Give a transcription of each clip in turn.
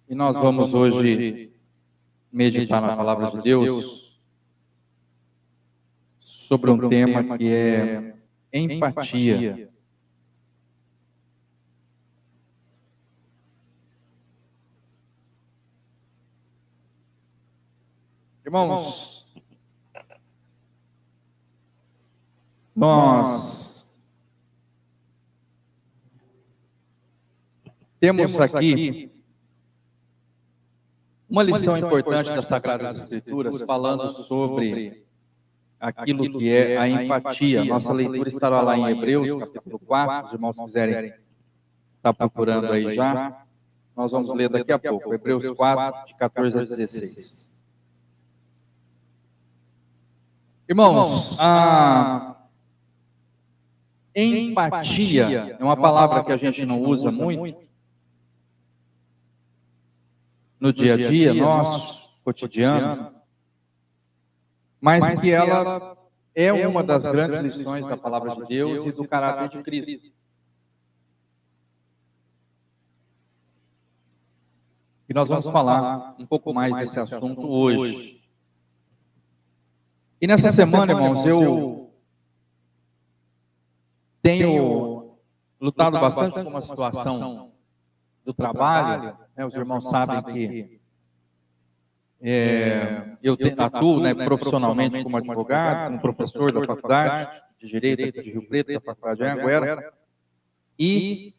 E nós vamos hoje meditar na palavra de Deus sobre um tema que é empatia. Irmãos, nós temos aqui uma lição importante das Sagradas Escrituras falando sobre aquilo que é a empatia. Nossa leitura estará lá em Hebreus, capítulo 4, os irmãos quiserem estar procurando aí já. Nós vamos ler daqui a pouco, Hebreus 4, de 14 a 16. Irmãos, a empatia é uma palavra que a gente não usa muito no dia a dia nosso, cotidiano, mas que ela é uma das grandes lições da palavra de Deus e do caráter de Cristo. E nós vamos falar um pouco mais desse assunto hoje. E nessa semana, irmãos, eu tenho lutado bastante com uma situação do trabalho. Os irmãos sabem que eu atuo profissionalmente como advogado, como professor da faculdade de Direito de Rio Preto, da faculdade de Anhanguera, e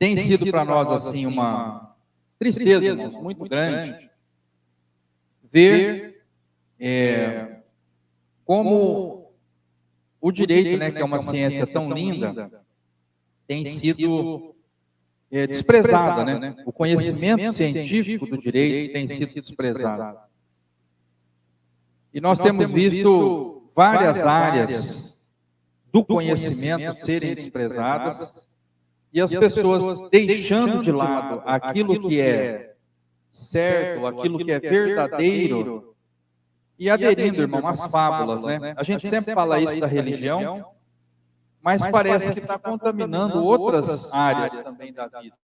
tem sido para nós assim uma tristeza, irmãos, muito grande ver como o direito, que é uma ciência tão linda, tem sido desprezada, O conhecimento científico do direito tem sido desprezado. E nós temos visto várias áreas do conhecimento serem desprezadas e as pessoas deixando de lado aquilo que é certo, aquilo que é verdadeiro e aderindo, irmão, às fábulas, A gente sempre fala isso da religião, mas parece que está contaminando outras áreas também da vida.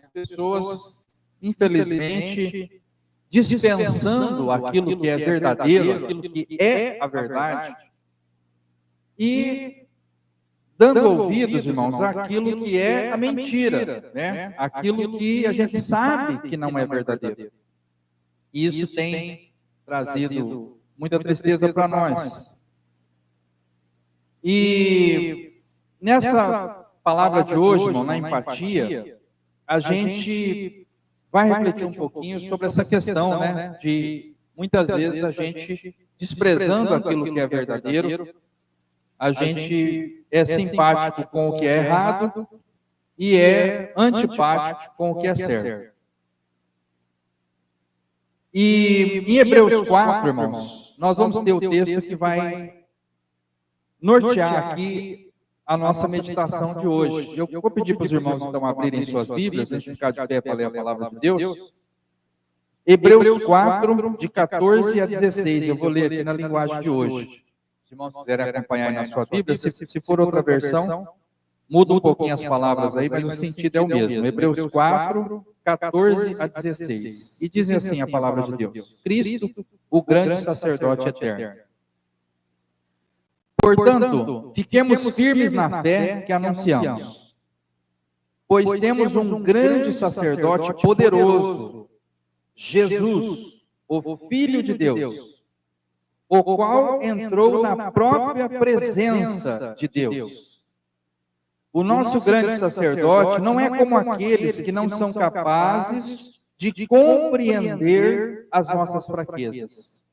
As pessoas, infelizmente, dispensando aquilo que é verdadeiro, aquilo que é a verdade, e dando ouvidos, irmãos, àquilo que é a mentira, Aquilo que a gente sabe que não é verdadeiro. E isso tem trazido muita tristeza para nós. E nessa palavra de hoje, irmão, na empatia, a gente vai refletir um pouquinho sobre essa questão, de muitas vezes a gente desprezando aquilo que é verdadeiro, a gente é simpático com o que é errado e é antipático com o que é certo. E em Hebreus 4, irmãos, nós vamos ter o texto que vai nortear aqui a nossa meditação de hoje. Eu vou pedir para os irmãos então abrirem suas Bíblias, a gente ficar de pé para ler a palavra de Deus. Hebreus 4, de 14 a 16, eu vou ler aqui na linguagem de hoje. Se os irmãos quiserem acompanhar aí na sua Bíblia, se for outra versão, muda um pouquinho as palavras aí, mas o sentido é o mesmo. Hebreus 4, 14 a 16. E diz assim a palavra de Deus: Cristo, o grande sacerdote eterno. Portanto, fiquemos firmes na fé que anunciamos, pois temos um grande sacerdote poderoso, Jesus, o Filho de Deus, o qual entrou na própria presença de Deus. O nosso grande sacerdote não é como aqueles que não são capazes de compreender as nossas fraquezas.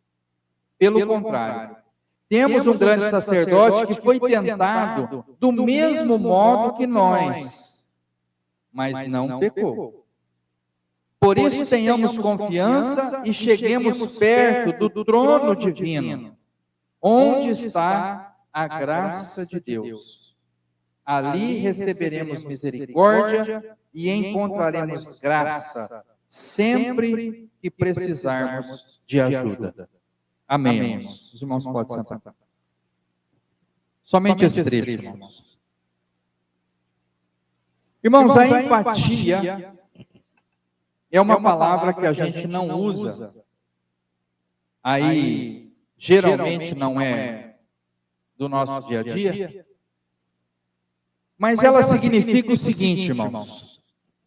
Pelo contrário, temos um grande sacerdote que foi tentado do mesmo modo que nós, mas não pecou. Por isso tenhamos confiança e cheguemos perto do trono divino, onde está a graça de Deus. Ali receberemos misericórdia e encontraremos graça sempre que precisarmos de ajuda. Amém, irmãos. Os irmãos podem sentar. Somente esse trecho, irmãos. Irmãos, a empatia é uma palavra que a gente não usa. Aí, geralmente não é do nosso dia a dia. Mas ela significa o seguinte, irmãos: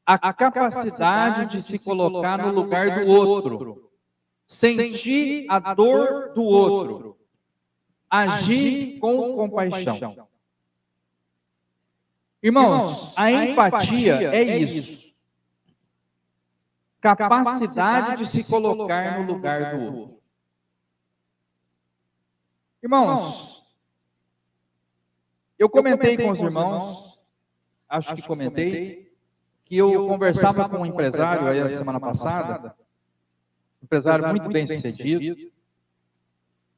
a capacidade de se colocar no lugar do outro, sentir a dor do outro, agir com compaixão. Irmãos, a empatia é isso. Capacidade de se colocar no lugar do outro. Irmãos, eu comentei com os irmãos, acho que comentei, que eu conversava com um empresário aí a semana passada, um empresário muito bem sucedido,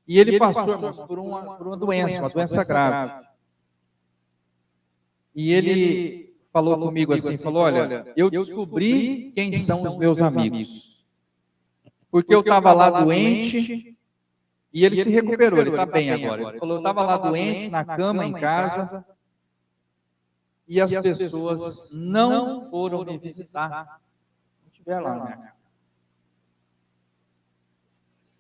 e ele passou, irmãos, por uma doença grave. E ele falou comigo assim, falou, olha, eu descobri quem são os meus amigos. Porque eu estava lá doente e ele se recuperou, ele está bem agora. Ele falou, eu estava lá doente, na cama, em casa, e as pessoas não foram me visitar. Não estiveram lá na minha casa.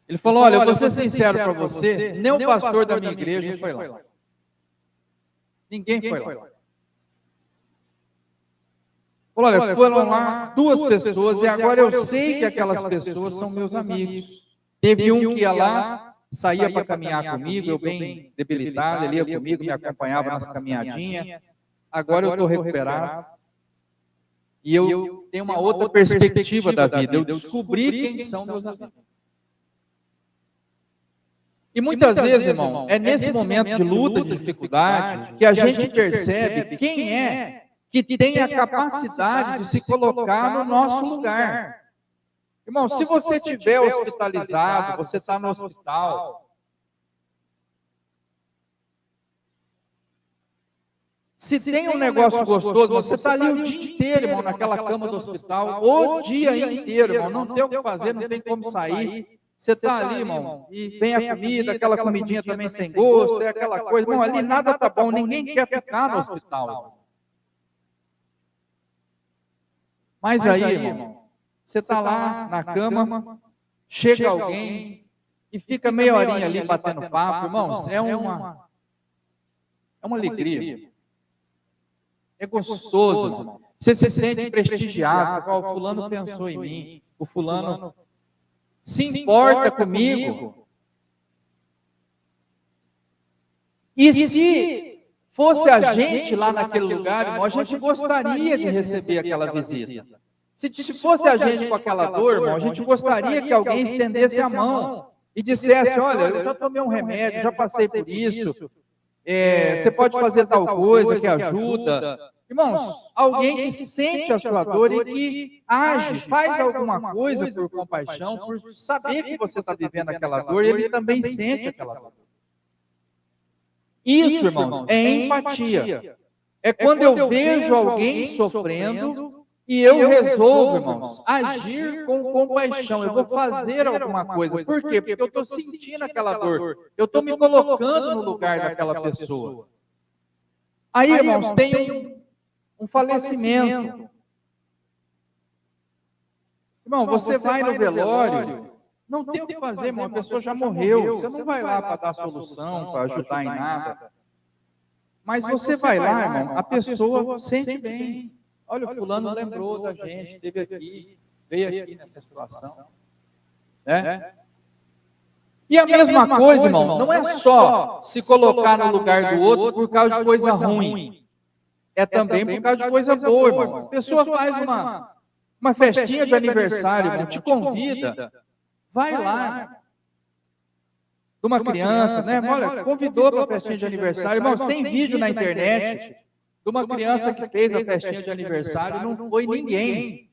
Ele falou, olha, eu vou ser sincero para você, nem o pastor da minha igreja foi lá. Ninguém foi lá. Falou, olha, foram lá 2 pessoas e agora eu sei que aquelas pessoas são meus amigos. Teve um que ia lá, saía para caminhar comigo, eu bem debilitado, ele ia comigo, me acompanhava nas caminhadinhas. Agora eu estou recuperado. E eu tenho uma outra perspectiva da vida. Eu descobri quem são meus amigos. E muitas vezes, irmão, é nesse momento de luta, de dificuldade, que a gente percebe quem é que tem a capacidade de se colocar no nosso lugar. Irmão, se você estiver hospitalizado, você está no hospital, se tem um negócio gostoso, você está ali o dia inteiro, irmão, naquela cama do hospital, o dia inteiro, irmão, não tem o que fazer, não tem como sair. Você está ali, irmão, e vem a comida, aquela comidinha também sem gosto, é aquela coisa, irmão, ali nada está bom, ninguém quer ficar no hospital, irmão. Mas aí, irmão, você está lá na cama, chega alguém e fica meia horinha ali batendo papo, irmãos, é uma alegria. É gostoso, irmão. Você se sente prestigiado, você fala, o fulano pensou em mim, o fulano se importa comigo. E se fosse a gente lá naquele lugar, irmão, a gente gostaria de receber aquela visita. Se fosse a gente com aquela dor, irmão, a gente gostaria que alguém estendesse a mão e dissesse, olha, eu já tomei um remédio, já passei por isso, você pode fazer tal coisa que ajuda. Irmãos, alguém que sente a sua dor e que age, faz alguma coisa por compaixão, por saber que você está vivendo aquela dor, e ele também sente aquela dor. Isso, irmãos, é empatia. É quando eu vejo alguém sofrendo e eu resolvo, irmãos, agir com compaixão. Eu vou fazer alguma coisa. Por quê? Porque eu estou sentindo aquela dor. Eu estou me colocando no lugar daquela pessoa. Aí, irmãos, tem um falecimento. Irmão, você vai no velório, não tem o que fazer, irmão, a pessoa já morreu. Você não vai lá para dar solução, para ajudar em nada. Mas você vai lá, irmão, a pessoa sente bem. Olha, o fulano lembrou da gente, esteve aqui, veio aqui nessa situação. Né? E a mesma coisa, irmão, não é só se colocar no lugar do outro por causa de coisa ruim. É também por causa de coisa boa, irmão. A pessoa faz uma festinha de aniversário, irmão, te convida, vai lá. De uma criança, né? Olha, convidou para a festinha de aniversário. Irmãos, tem vídeo na internet de uma criança que fez a festinha de aniversário e não foi ninguém.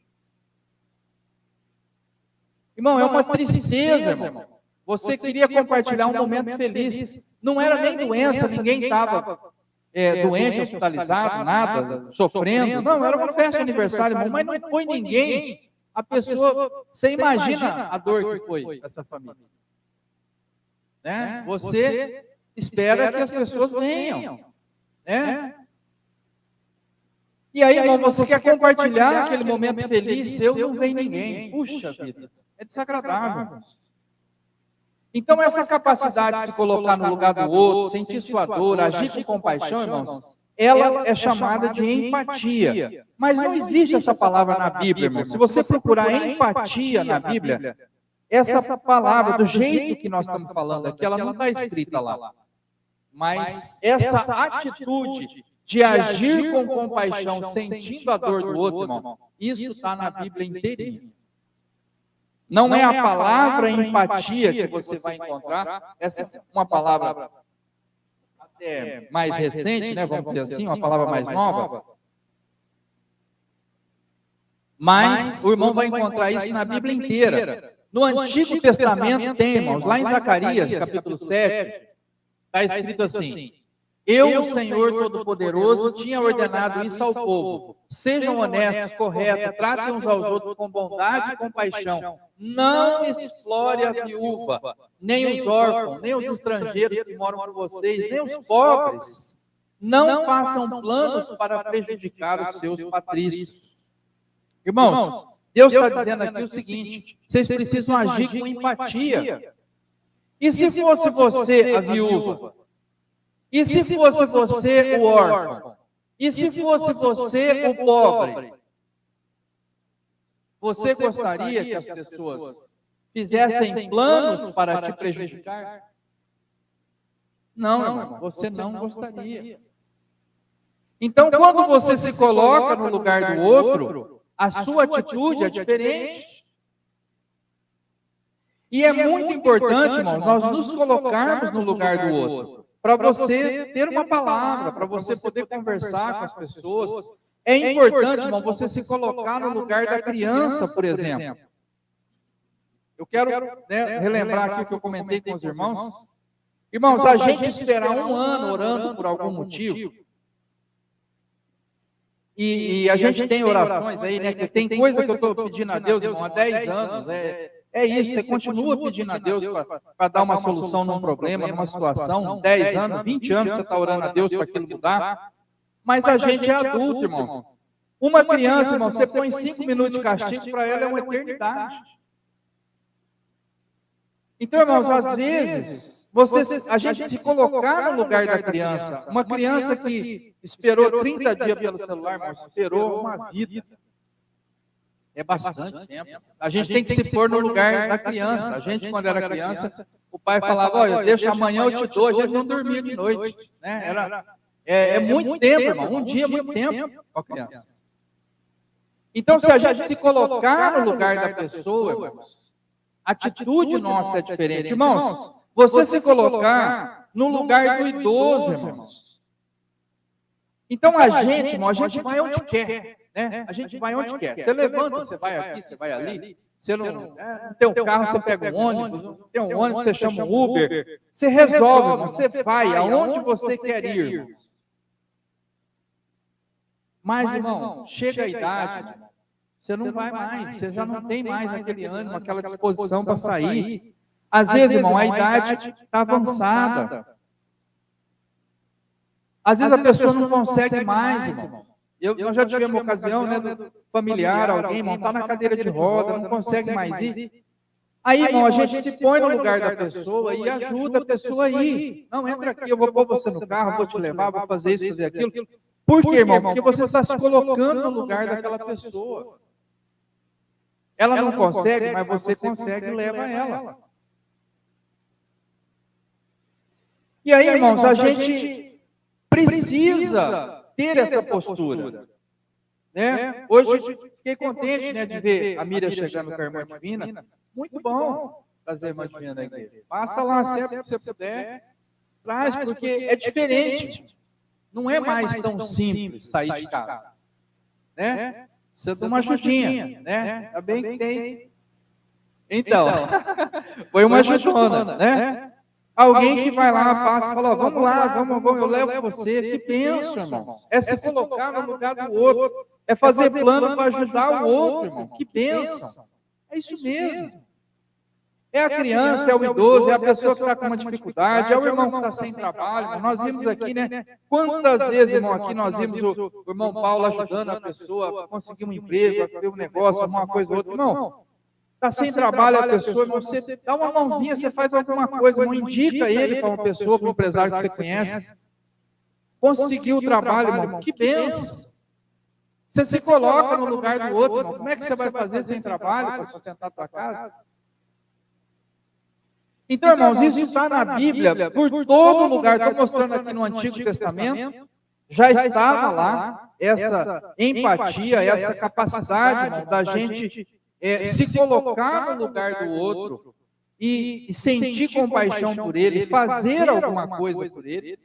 Irmão, é uma tristeza, irmão. Você queria compartilhar um momento feliz. Não era nem doença, ninguém estava doente, hospitalizado, nada, sofrendo. Não, era uma festa de aniversário, irmão, mas não foi ninguém. A pessoa, você imagina a dor que foi essa família. Né? Você espera que as pessoas venham. Né? E aí, irmão, você quer compartilhar aquele momento feliz seu, não vem ninguém. Puxa vida, é desagradável. Então, essa capacidade de se colocar no lugar do outro, sentir sua dor, agir com compaixão, irmãos, ela é chamada de empatia. Mas não existe essa palavra na Bíblia, irmão. Se você procurar empatia na Bíblia, essa palavra, do jeito que nós estamos falando aqui, ela não está escrita lá. Mas essa atitude de agir com compaixão, sentindo a dor do outro, irmão, isso está na Bíblia inteirinha. Não é a palavra empatia que você vai encontrar, essa é uma palavra até mais recente, né, vamos dizer assim, uma palavra mais nova. Mas o irmão vai encontrar isso na Bíblia inteira. No Antigo Testamento tem, irmãos, lá em Zacarias, capítulo 7, está escrito assim: eu, Senhor Todo-Poderoso, tinha ordenado isso ao povo. Sejam honestos, corretos, tratem uns aos outros com bondade e compaixão. Não explore a viúva, nem os órfãos, nem os estrangeiros que moram com vocês, nem os pobres. Não façam planos para prejudicar os seus patrícios. Irmãos, Deus está dizendo aqui o seguinte: vocês precisam agir com empatia. E se fosse você a viúva? E se fosse você o órfão? E se fosse você o pobre? Você gostaria que as pessoas fizessem planos para te prejudicar? Não, irmão, você não gostaria. Então, quando você se coloca no lugar do outro, a sua atitude é diferente. E é muito importante, irmão, nós nos colocarmos no lugar do outro, para você ter uma palavra, para você poder conversar com as pessoas. É importante, irmão, você se colocar no lugar da criança, por exemplo. Eu quero relembrar aqui o que eu comentei com os irmãos. Irmãos, a gente esperar um ano orando por algum motivo, e a gente tem orações aí, né, que tem coisa que eu estou pedindo a Deus, irmão, há 10 anos, é isso, você continua pedindo a Deus para dar uma solução num problema, numa situação, 10 anos, 20 anos você está orando a Deus para aquilo mudar, mas a gente é adulto, irmão. Uma criança, irmão, você põe 5 minutos de castigo, para ela é uma eternidade. Então, irmãos, às vezes, a gente se colocar no lugar da criança, uma criança que esperou 30 dias pelo celular, irmão, esperou uma vida. É bastante tempo. A gente tem que se pôr no lugar da criança. A gente, quando era criança, o pai falava: olha, deixa amanhã eu te dou. A gente não dormia de noite. Né? É muito tempo, irmão. Um dia é muito tempo com a criança. Então, se a gente se colocar no lugar da pessoa, irmãos, a atitude nossa é diferente. Irmãos, você se colocar no lugar do idoso, irmãos. Então, a gente, irmão, a gente vai onde quer. Né? A gente vai onde quer. Você levanta, você vai aqui, você vai ali. Você não tem um carro, você pega um ônibus. Não tem um ônibus, você chama um Uber. Você resolve, irmão. Você vai aonde você quer ir, irmão. Mas, irmão, chega a idade, você não vai mais. Você já não tem mais aquele ânimo, aquela disposição para sair. Às vezes, irmão, a idade está avançada. Às vezes a pessoa não consegue mais, irmão. Nós já tivemos uma ocasião, né, do familiar, alguém, irmão, está na cadeira de roda, não consegue mais ir. Aí, irmão, a gente se põe no lugar da pessoa e ajuda a pessoa a ir. Não, entra aqui, eu vou pôr você no carro, vou te levar, vou fazer isso, fazer aquilo. Por quê, irmão? Porque você está se colocando no lugar daquela pessoa. Ela não consegue, mas você consegue e leva ela. E aí, irmãos, a gente precisa ter essa postura. Né? Hoje fiquei contente, né, de ver a Miriam chegando com a irmã Divina. Muito bom trazer a irmã Divina da igreja. Passa lá sempre que você puder, traz, porque é diferente. Não é mais tão simples sair de casa. Né? Precisa de uma ajudinha. Né? Ainda bem que tem. Então, foi uma ajudona, né? Alguém que vai lá, passa e fala: vamos lá, vamos, eu levo você. Que bênção, irmãos. É se colocar no lugar do outro. É fazer plano para ajudar o outro, irmão. Que bênção. É isso mesmo. É a criança, é o idoso, é a pessoa que está com uma dificuldade, é o irmão que está sem trabalho. Nós vimos aqui, né? Quantas vezes, irmão, aqui nós vimos o irmão Paulo ajudando a pessoa a conseguir um emprego, a ter um negócio, uma coisa ou outra. Irmão, está sem trabalho a pessoa, irmão, você dá uma mãozinha, você faz alguma coisa, irmão, indica ele para uma pessoa, para um empresário que você conhece. Conseguiu o trabalho, irmão, que bênção. Você se coloca no lugar do outro, irmão. Como é que você vai fazer sem trabalho para sustentar a tua casa? Então, irmãos, isso está na Bíblia, por todo lugar. Estou mostrando aqui no Antigo Testamento, já estava lá essa empatia, essa capacidade, irmão, da gente se colocar no lugar do outro e sentir compaixão por ele, fazer alguma coisa por ele.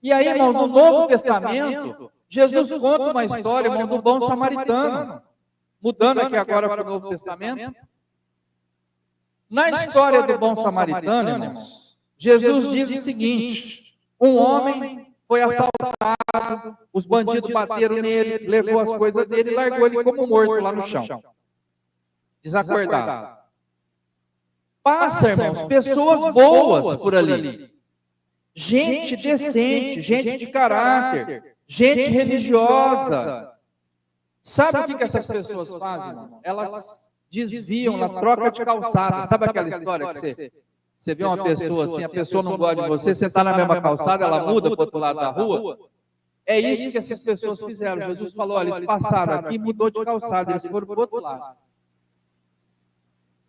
E aí, irmão, no Novo Testamento, Jesus conta uma história, irmão, do bom samaritano. Mudando aqui agora para o Novo Testamento. Na história do bom samaritano, irmãos, Jesus diz o seguinte: um homem foi assaltado, os bandidos bateram nele, levou as coisas dele e largou ele como morto lá no chão. Desacordado. Passa, irmãos, pessoas boas por ali. Gente decente, gente de caráter, gente religiosa. Sabe o que essas pessoas fazem, irmão? Elas desviam na troca de calçada. Sabe aquela história que você vê uma pessoa assim, a pessoa não gosta de você, você está na mesma calçada, ela muda para o outro lado da rua? É isso que essas pessoas fizeram. Jesus falou, olha, eles passaram aqui, mudou de calçada, eles foram para o outro lado.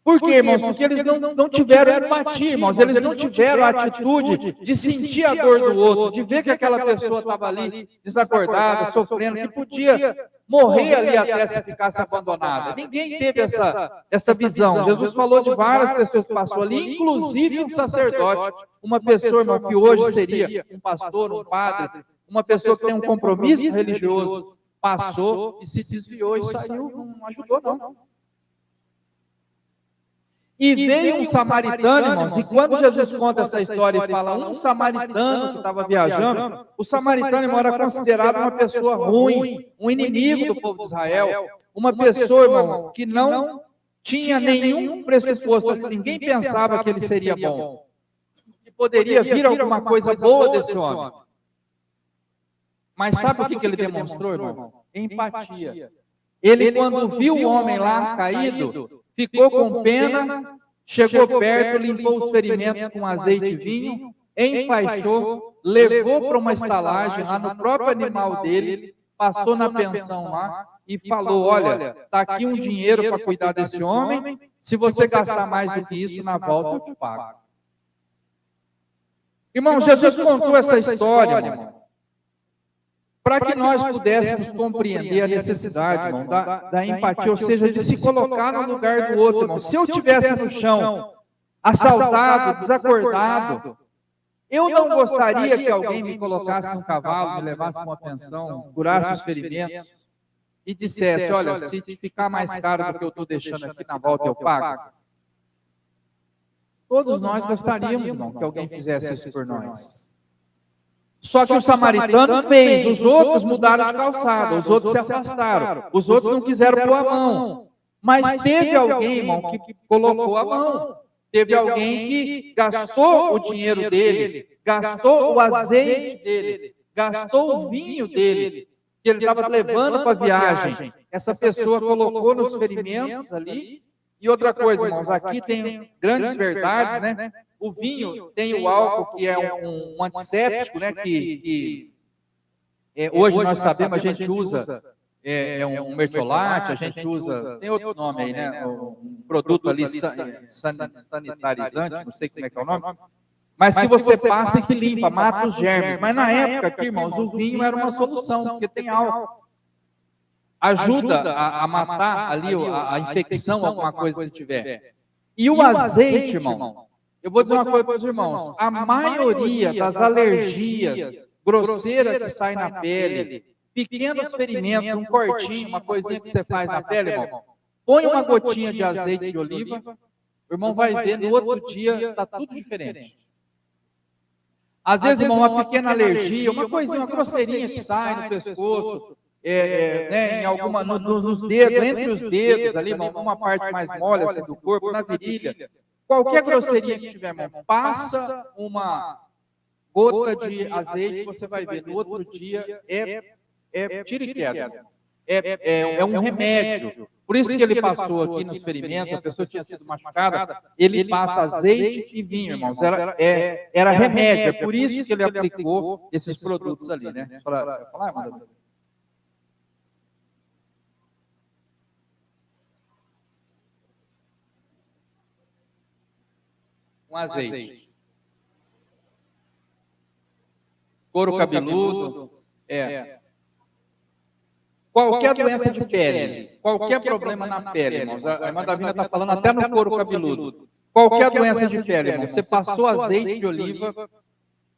Por quê, irmãos? Porque eles não tiveram empatia, irmãos. Eles não tiveram a atitude de sentir a dor do outro, de ver que aquela pessoa estava ali desacordada, sofrendo, que podia morrer ali até se ficasse abandonada. Ninguém teve essa visão. Jesus falou de várias pessoas que passou ali, inclusive um sacerdote, uma pessoa, irmão, que hoje seria um pastor, um padre, uma pessoa que tem um compromisso religioso, passou e se desviou e saiu, não ajudou não. E veio um samaritano, irmãos, e quando Jesus conta essa história e fala um samaritano que estava viajando, o samaritano, irmão, era considerado uma pessoa ruim, um inimigo do povo de Israel, uma pessoa, irmão, que não tinha nenhum pressuposto, ninguém pensava que ele seria bom, que poderia vir alguma coisa boa desse homem. Mas sabe o que ele demonstrou, irmão? Empatia. Ele, quando viu o homem lá caído, ficou com pena, chegou perto, limpou os ferimentos com azeite e vinho, enfaixou, levou para uma estalagem lá no próprio animal dele, passou na pensão lá e falou, olha, está aqui um dinheiro para cuidar desse homem, se você gastar mais do que isso, na volta eu te pago. Irmão, Jesus contou essa história, irmão, para que nós pudéssemos compreender a necessidade, irmão, da empatia, ou seja, de se colocar no lugar do outro, irmão. Se eu estivesse no chão, assaltado, desacordado, eu não gostaria que alguém me colocasse no cavalo, me levasse para uma pensão, curasse os ferimentos e dissesse, olha, se ficar mais caro do que eu estou deixando aqui na volta, eu pago. Todos nós gostaríamos, irmão, que alguém fizesse isso por nós. Só que o samaritano fez, os outros mudaram de calçada, os outros se afastaram, os outros não quiseram pôr a mão. Mas teve alguém, irmão, que colocou a mão. Teve alguém que gastou o dinheiro dele, gastou o azeite dele, gastou o vinho dele, que ele estava levando para a viagem. Essa pessoa colocou nos ferimentos ali. E outra coisa, irmãos, aqui tem grandes verdades, né? O vinho tem o álcool, que é um antisséptico, né? Hoje nós sabemos, a gente usa um mertiolate, a gente usa, tem outro nome aí, né? Um produto ali sanitarizante, não sei como é que é o nome, mas que você passa e que limpa, mata os germes. Mas na época aqui, irmãos, o vinho era uma solução, porque tem álcool. Ajuda a matar ali a infecção, alguma coisa que tiver. E o azeite, irmão, eu vou dizer uma coisa para os irmãos, a maioria das alergias grosseiras que saem na pele, pequenos ferimentos, um cortinho, uma coisinha que você faz na pele, irmão, põe uma gotinha de azeite de oliva, o irmão vai ver, no outro dia está tudo diferente. Às vezes, irmão, uma pequena alergia, uma coisinha, uma grosseirinha que sai no pescoço, né, em alguma, nos dedos, entre os dedos ali, irmão, uma parte mais mole assim, do corpo, na virilha, qualquer grosseria que tiver, irmão, passa uma gota de azeite, você vai ver, no outro dia tira e queda. É um remédio. Por isso que ele passou aqui nos ferimentos, a pessoa tinha sido machucada, ele passa azeite e vinho, irmãos. Era remédio, é por isso que ele aplicou esses produtos ali, né? Falar, Amanda? Um azeite. Couro cabeludo, qualquer doença de pele, qualquer problema na pele, irmãos. A irmã Davina está falando até no couro cabeludo. Qualquer doença de pele, irmão, você passou azeite de oliva,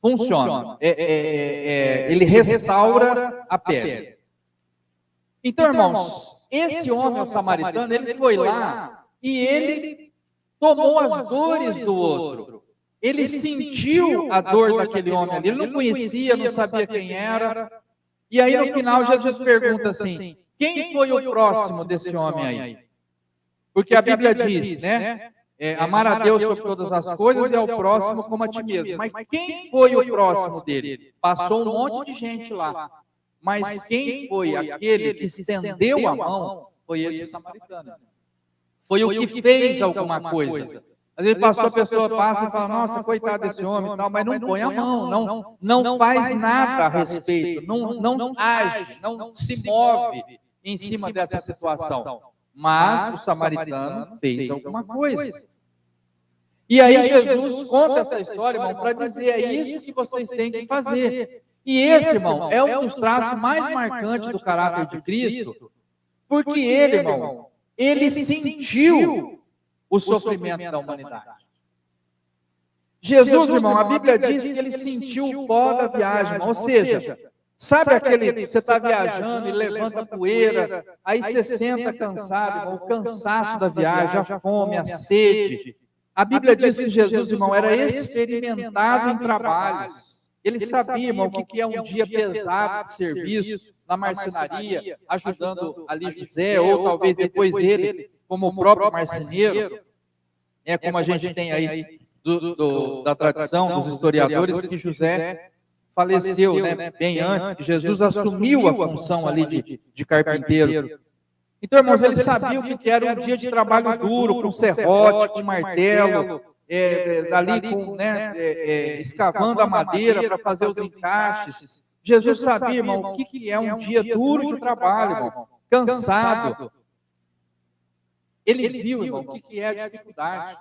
funciona. Ele restaura a pele. Então, irmãos, esse homem, o samaritano, ele foi lá e ele tomou as dores do outro. Ele sentiu a dor daquele homem ali. Ele não conhecia, não sabia quem era. E aí, no final, Jesus pergunta assim, quem foi o próximo desse homem aí? Porque a Bíblia diz, né? Amar a Deus sobre todas as coisas e ao próximo como a ti mesmo. Mas quem foi o próximo dele? Passou um monte de gente lá. Mas quem foi aquele que estendeu a mão? Foi esse samaritano. Foi o que fez alguma coisa. Às vezes passou, a pessoa passa e fala, nossa, coitado desse homem, tal, mas não põe a mão, não faz nada a respeito, não age, não se move em cima dessa situação. Mas o samaritano fez alguma coisa. E aí Jesus conta essa história, irmão, para dizer, é isso que vocês têm que fazer. E esse, irmão, é um dos traços mais marcantes do caráter de Cristo, porque ele, irmão, ele sentiu o sofrimento da humanidade. Jesus, irmão, a Bíblia diz que ele sentiu o pó da viagem, irmão, ou seja, sabe aquele, você está viajando e levanta poeira, aí você senta cansado, irmão, o cansaço da viagem, a fome, a sede. A Bíblia diz que Jesus, irmão, era experimentado em trabalhos. Ele sabia, irmão, o que é um dia pesado de serviço na marcenaria, ajudando ali José, ou talvez depois ele, como o próprio marceneiro, como a gente tem aí da tradição dos historiadores, que José faleceu, né, bem antes, que Jesus assumiu a função ali de carpinteiro. Então, irmãos, ele sabia o que era um dia de trabalho duro, com serrote, com martelo, ali com, escavando a madeira para fazer os encaixes. Jesus sabia, irmão, o que é um dia duro de trabalho, irmão, cansado. Ele viu, irmão, o que é a dificuldade.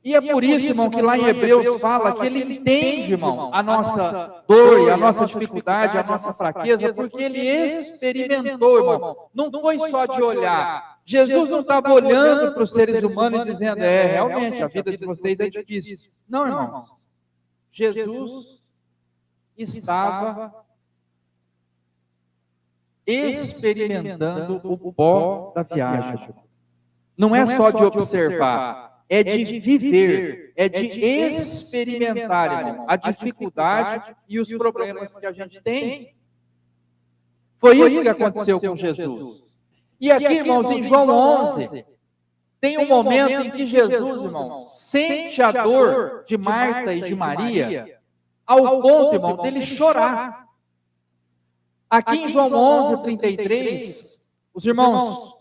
E é por isso, irmão, que lá em Hebreus fala que ele entende, irmão, a nossa dor, a nossa dificuldade, a nossa fraqueza, porque ele experimentou, irmão. Não foi só de olhar. Jesus não estava olhando para os seres humanos e dizendo, realmente, a vida de vocês é difícil. Não, irmãos. Jesus estava experimentando o pó da viagem. Não é só de observar. É de viver, é de experimentar, irmão, a dificuldade e os problemas que a gente tem. Foi isso que aconteceu com Jesus. E aqui, irmãos, em João 11, tem um momento em que Jesus, irmão, sente a dor de Marta e de Maria, ao ponto, irmão, dele chorar. Aqui em João 11, 33, os irmãos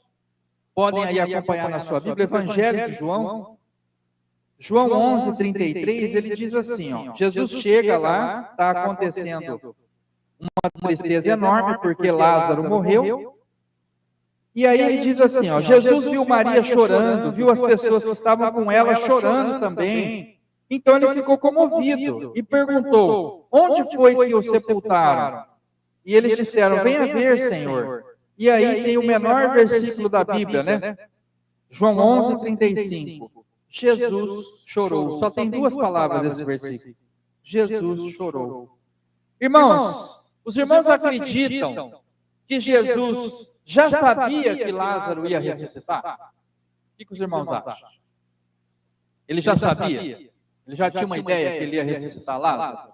podem aí acompanhar na sua Bíblia, Evangelho de João. João 11, 33, ele diz assim, ó, Jesus chega lá, está acontecendo uma tristeza enorme, porque Lázaro morreu, e aí ele diz assim, ó, Jesus viu Maria chorando, viu as pessoas que estavam com ela chorando também, então ele ficou comovido e perguntou, onde foi que o sepultaram? E eles disseram, venha ver, Senhor. E aí tem o menor versículo da Bíblia, né? João 11, 35. Jesus chorou. Só tem duas palavras esse versículo. Jesus chorou. Irmãos, os irmãos acreditam que Jesus já sabia que Lázaro ia ressuscitar? O que os irmãos acham? Ele já sabia? Ele já tinha uma ideia que ele ia ressuscitar Lázaro?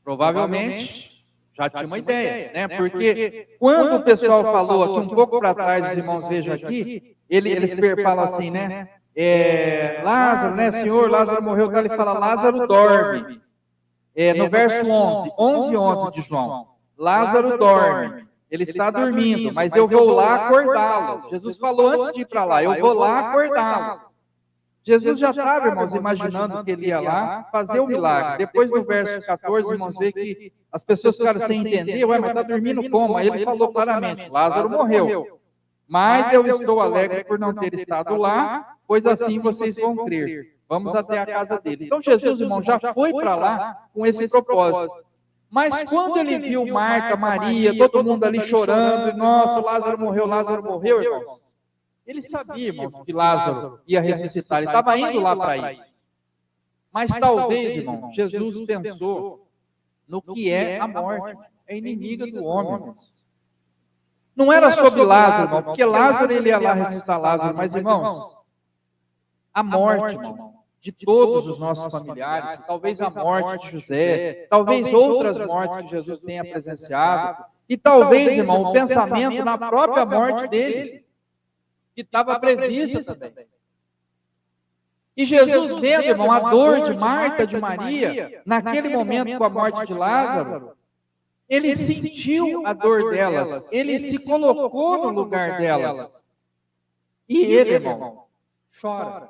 Provavelmente já tinha uma ideia, né? Porque quando o pessoal falou aqui, um pouco para trás, os irmãos vejam aqui, eles falam assim, né? Lázaro, né? Senhor, Lázaro morreu, ele fala, Lázaro dorme. No verso 11 de João. Lázaro dorme. Ele está dormindo, mas eu vou lá acordá-lo. Jesus falou antes de ir para lá, eu vou lá acordá-lo. Jesus já estava, irmãos, imaginando que ele ia lá fazer o milagre. Depois, no verso 14, irmãos, vê que as pessoas ficaram sem entender. Ué, mas está dormindo como? Aí ele falou claramente, Lázaro morreu. Mas eu estou alegre por não ter estado lá, pois assim vocês vão crer. Vamos até a casa dele. Então, Jesus, irmão, já foi para lá com esse propósito. Mas quando ele viu Marta, Maria, todo mundo ali chorando, nossa, Lázaro morreu, irmãos. Ele sabia, irmãos, que Lázaro ia ressuscitar. Ele estava indo lá para isso. Mas talvez, irmão, Jesus pensou no que é a morte. É inimiga do homem, irmãos. Não era sobre Lázaro, irmão, porque Lázaro ele ia lá ressuscitar Lázaro. Mas, irmãos, a morte, irmão, de todos os nossos familiares, talvez a morte de José, talvez outras mortes que Jesus tenha presenciado, e talvez, irmão, o pensamento na própria morte dele, que estava prevista também. E Jesus vendo, irmão, a dor de Marta, de Maria, naquele momento com a morte de Lázaro, ele sentiu a dor delas, ele se colocou no lugar delas. E ele, irmão, chora.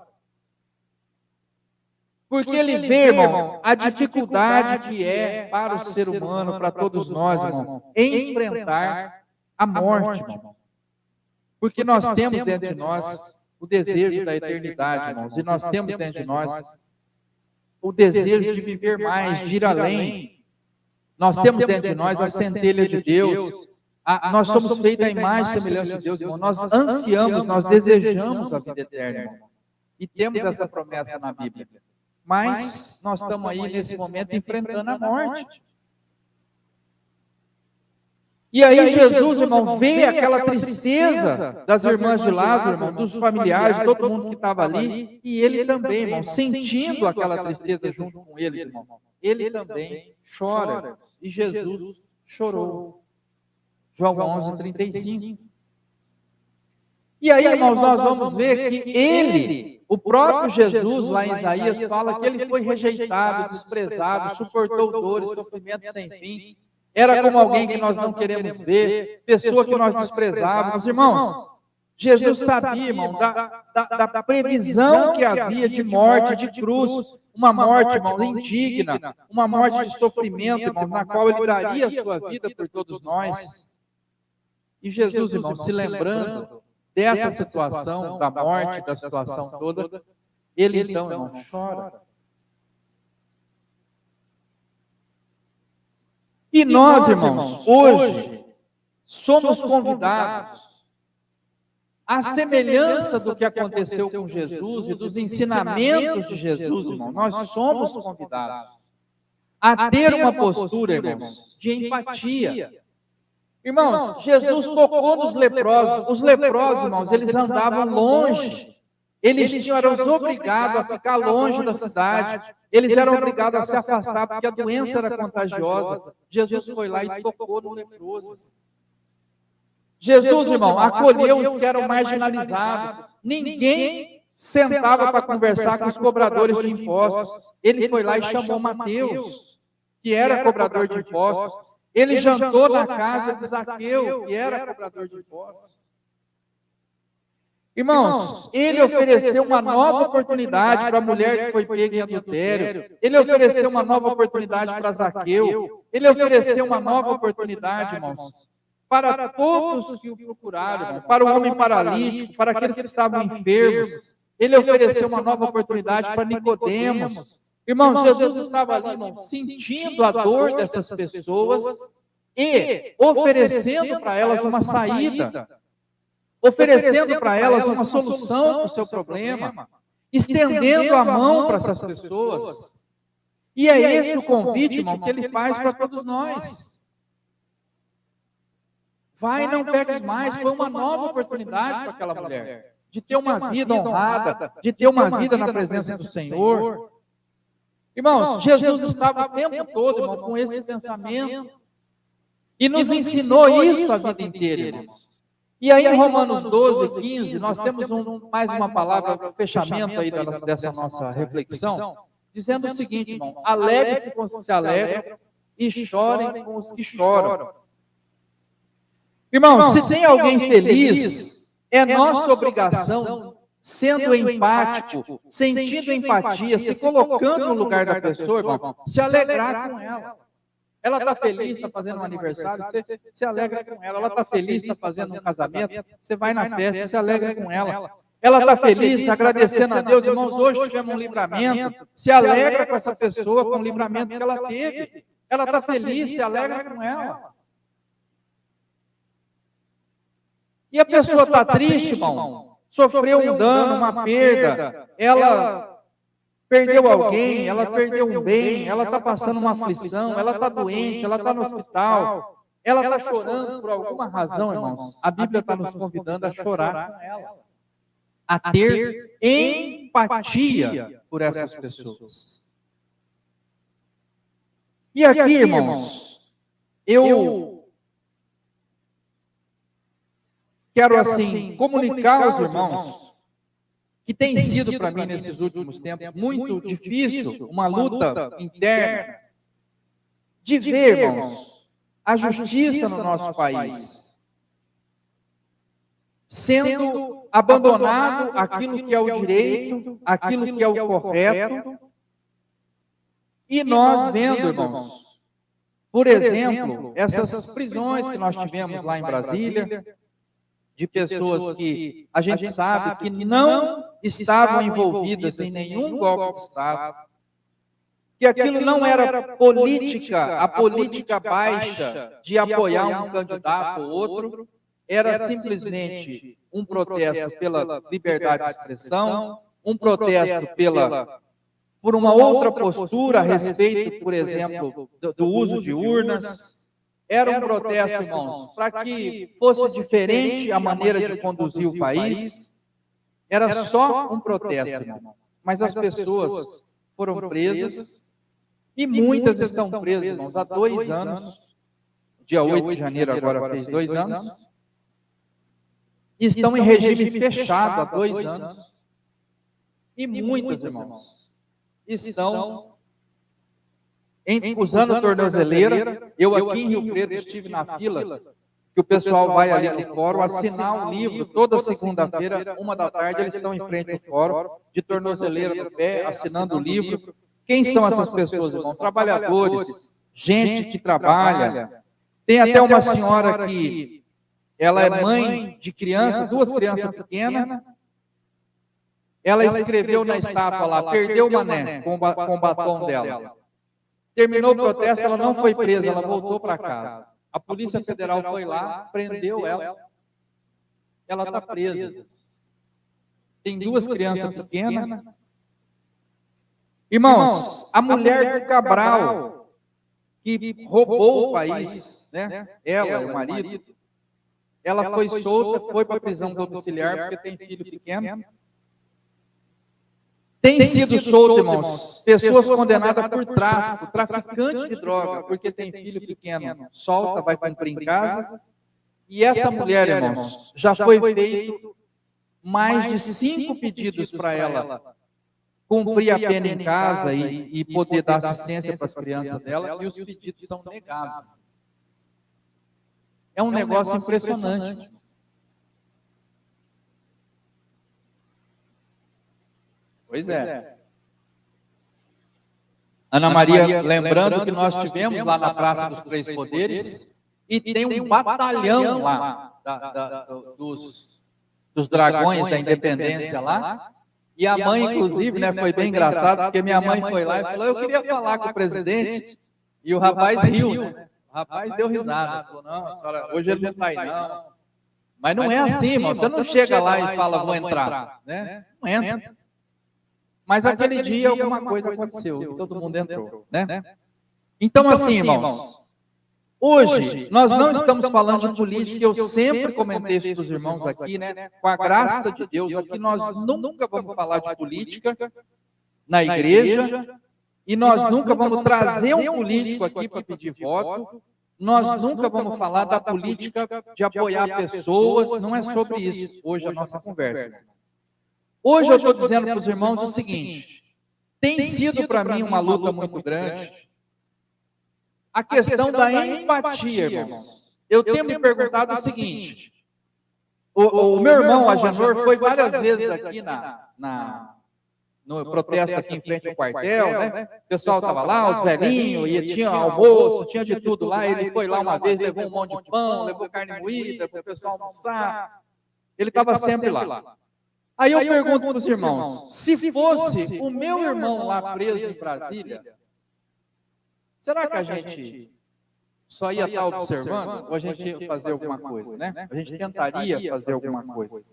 Porque ele vê, irmão, a dificuldade que é para o ser humano, para todos nós, irmão, enfrentar a morte, irmão. Porque nós temos dentro de nós o desejo da eternidade, irmãos, e nós temos dentro de nós o desejo de viver mais, de ir além. Nós temos dentro de nós a centelha de Deus, nós somos feitos à imagem e semelhança de Deus, irmão. Nós ansiamos, nós desejamos a vida eterna, irmão. E temos essa promessa na Bíblia. Mas nós estamos aí nesse momento enfrentando a morte. E aí Jesus, irmão, vê aquela tristeza das irmãs de Lázaro, irmão, dos familiares, de todo mundo que estava ali, e ele também, irmão, sentindo aquela tristeza junto com eles, irmão, ele também chora. E Jesus chorou. João 11:35. E aí, irmãos, nós vamos ver que ele, o próprio Jesus, lá em Isaías, fala que ele foi rejeitado, desprezado, suportou dores, sofrimentos sem fim. Era como alguém que nós não queremos ver, pessoa que nós desprezávamos. Irmãos, Jesus sabia, irmão, da previsão que havia de morte, de cruz, uma morte, irmão, indigna, uma morte de sofrimento, irmão, na qual ele daria a sua vida por todos nós. E Jesus, irmão, se lembrando dessa situação, da morte, da situação toda, ele então, irmão, chora. E nós, irmãos, hoje, somos convidados, à semelhança do que aconteceu com Jesus e dos ensinamentos de Jesus, irmão, nós somos convidados a ter uma postura, irmãos, de empatia. Irmãos, Jesus tocou nos leprosos. Os leprosos, irmãos, eles andavam longe. Eles eram obrigados a ficar longe da cidade. Eles eram obrigados a se afastar, porque a doença era contagiosa. Jesus foi lá e tocou no leproso. Jesus, irmão, acolheu os que eram marginalizados. Ninguém sentava para conversar com os cobradores de impostos. Ele foi lá e chamou Mateus, que era cobrador de impostos. Ele jantou na casa de Zaqueu, que era cobrador de impostos. Irmãos, ele ofereceu uma nova oportunidade para a mulher que foi pega em adultério. Ele ofereceu uma nova oportunidade para Zaqueu. Ele ofereceu uma nova oportunidade, irmãos, para todos que o procuraram, irmão, para o homem paralítico, para aqueles que estavam enfermos. Ele ofereceu uma nova oportunidade para Nicodemos. Irmãos, Jesus estava ali, irmão, sentindo a dor dessas pessoas e oferecendo para elas uma saída, oferecendo para elas uma solução para o seu problema, estendendo a mão para essas pessoas. E é esse o convite, irmão, que ele faz para todos nós. Vai, não pegues mais. Foi uma nova oportunidade para aquela mulher, de ter uma vida honrada, de ter uma vida na presença do Senhor. Irmãos, Jesus estava o tempo todo, irmão, com esse pensamento e nos ensinou isso a vida inteira, irmãos. E aí em Romanos 12, 15, nós temos mais uma palavra para o fechamento aí dessa nossa reflexão, dizendo o seguinte, irmão: alegre-se com os que se alegram e chorem com os que choram. Irmãos, se tem alguém feliz, é nossa obrigação, sendo empático, sentindo empatia, se colocando no lugar da pessoa, irmão, se alegrar com ela. Ela está feliz, está fazendo um aniversário, você se alegra com ela. Ela está feliz, está fazendo um casamento, você vai na festa, se alegra com ela. Ela está feliz, agradecendo a Deus, irmãos, hoje tivemos um livramento, se alegra com essa pessoa, com o livramento que ela teve. Ela está feliz, se alegra com ela. E a pessoa está triste, irmão, sofreu um dano, uma perda, ela perdeu alguém, ela perdeu um bem, ela está passando uma aflição, ela está doente, ela está no hospital, ela está chorando por alguma razão, irmãos. A Bíblia está nos convidando a chorar com ela, a ter empatia por essas pessoas. E aqui, irmãos, eu quero, assim, comunicar aos irmãos que tem sido para mim nesses últimos tempos muito difícil, uma luta interna, de ver, irmãos, a justiça no nosso país sendo abandonado aquilo que é o direito, aquilo que é o correto, e nós vendo, irmãos, por exemplo, essas prisões que nós tivemos lá em Brasília, de pessoas que a gente sabe que não estavam envolvidas em nenhum golpe de Estado, que aquilo não era política, a política baixa de apoiar um candidato ou outro, era simplesmente um protesto pela liberdade de expressão, um protesto por uma outra postura a respeito, por exemplo, do uso de urnas. Era um protesto, irmãos, para que fosse diferente a maneira de conduzir o país. Era só um protesto, irmão. Mas as pessoas foram presas, e muitas estão presas, irmãos, há 2 anos. Dia 8 de janeiro agora fez 2 anos. Estão em regime fechado há 2 anos. E muitas, irmãos, estão usando tornozeleira. Eu aqui em Rio Preto estive na fila, que o pessoal vai ali no fórum assinar um livro, toda segunda-feira, 1h eles estão em frente ao fórum, de tornozeleira no pé, assinando o livro. Quem são essas pessoas, irmão? Trabalhadores, gente que trabalha. Tem até uma senhora que ela é mãe de crianças, 2 crianças pequenas. Ela escreveu na estátua lá, perdeu o mané com o batom dela. Terminou o protesto, ela não foi presa, ela voltou para casa. A Polícia Federal foi lá, prendeu ela. Ela está presa. Tem 2 crianças pequenas. Irmãos, a mulher do Cabral, que roubou o país, né? Ela e o marido, ela foi solta, foi para a prisão domiciliar porque tem filho pequeno. Tem sido solto, irmãos, pessoas condenadas por tráfico, traficante de droga, porque tem filho pequeno. Solta, vai cumprir em casa. E essa mulher, irmãos, já foi feito mais de 5 pedidos para ela cumprir a pena em casa e poder dar assistência para as crianças dela, e os pedidos são negados. É um negócio impressionante. Pois é. Ana Maria, lembrando que nós tivemos lá na Praça dos Três Poderes, e tem um batalhão lá, dos Dragões da Independência lá, e a mãe, inclusive, né, foi bem engraçado, porque minha mãe foi lá e falou, eu queria falar com o presidente, e o rapaz riu, né? O rapaz deu risada, falou, não, senhora, hoje ele não está aí, não. Mas não é assim, irmão, você não chega lá e fala, vou entrar, né? Não entra. Mas aquele dia alguma coisa aconteceu, todo mundo entrou, né? Então, assim, irmãos, hoje nós não estamos falando de política, eu sempre comentei isso para os irmãos aqui, né? Com a graça de Deus, aqui nós nunca vamos falar de política na igreja, e nós nunca vamos trazer um político aqui para pedir voto, nós nunca vamos falar da política de apoiar pessoas, não é sobre isso hoje a nossa conversa. Hoje eu estou dizendo para os irmãos o seguinte, tem sido para mim uma luta muito grande a questão da empatia, irmãos. Eu tenho me perguntado o seguinte, o meu irmão, Agenor, foi várias vezes aqui no protesto aqui em frente ao quartel, né? O pessoal estava lá, os velhinhos, e tinha almoço, tinha de tudo lá. Ele foi lá uma vez, levou um monte de pão, levou carne moída para o pessoal almoçar. Ele estava sempre lá. Aí eu pergunto para os irmãos, se fosse o meu irmão lá preso em Brasília, será que a gente só ia estar observando ou a gente ia fazer alguma coisa, né? A gente tentaria fazer alguma coisa.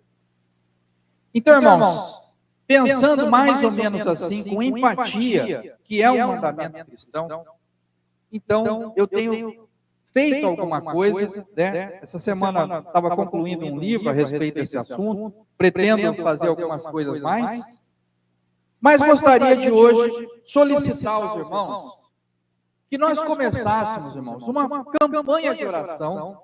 Então, irmãos, pensando mais ou menos assim, com empatia, que é um mandamento cristão, então eu tenho feito alguma coisa, né? Essa semana estava concluindo um livro a respeito desse assunto, pretendo fazer algumas coisas mais, mas gostaria de hoje solicitar aos irmãos que nós começássemos, irmãos, uma campanha de oração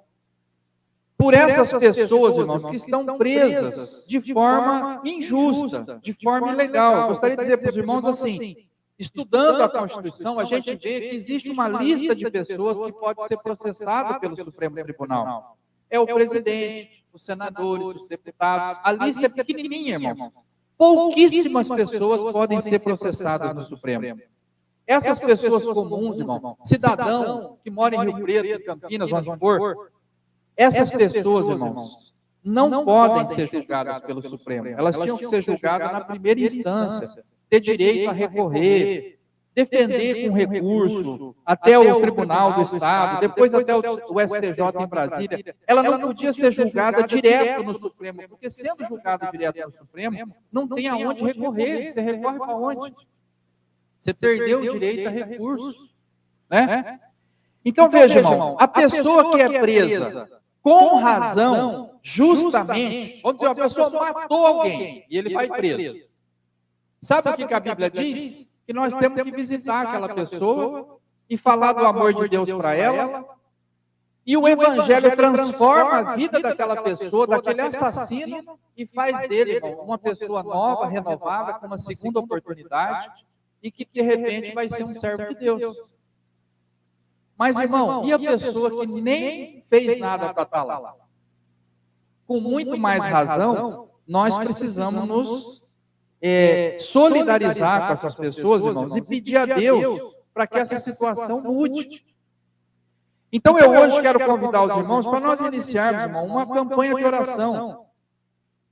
por essas pessoas, irmãos, que estão presas de forma injusta, de forma ilegal. Eu gostaria de dizer para os irmãos assim, estudando a Constituição, a gente vê que existe uma lista de pessoas que pode ser processada pelo Supremo Tribunal. É o presidente, os senadores, os deputados. A lista é pequenininha, irmãos. Pouquíssimas pessoas podem ser processadas no Supremo. Essas pessoas comuns, irmão, cidadão que mora em Rio Preto, Campinas, onde for, essas pessoas, irmãos, não podem ser julgadas pelo Supremo. Elas tinham que ser julgadas na primeira instância, ter direito a recorrer, defender com recurso até o Tribunal do Estado, depois até o STJ em Brasília. Ela não podia ser julgada direto no Supremo, porque sendo julgada direto no Supremo, não tem aonde recorrer. Você recorre para onde? Você perdeu o direito a recurso, né? Então veja, irmão, a pessoa que é presa com razão, justamente, vamos dizer, a pessoa matou alguém e ele vai preso. Sabe o que a Bíblia diz? Que nós temos que visitar aquela pessoa e falar do amor de Deus para ela. E o Evangelho transforma a vida daquela pessoa, daquele assassino, e faz dele, irmão, uma pessoa nova, renovada, com uma segunda oportunidade, e que de repente vai ser um servo de Deus. Mas, irmão, e a pessoa que nem fez nada para estar lá? Com muito mais razão, nós precisamos nos solidarizar com essas pessoas, irmãos, e pedir a Deus para que essa situação mude. Então, eu hoje quero convidar os irmãos para nós iniciarmos, irmão, uma campanha de oração.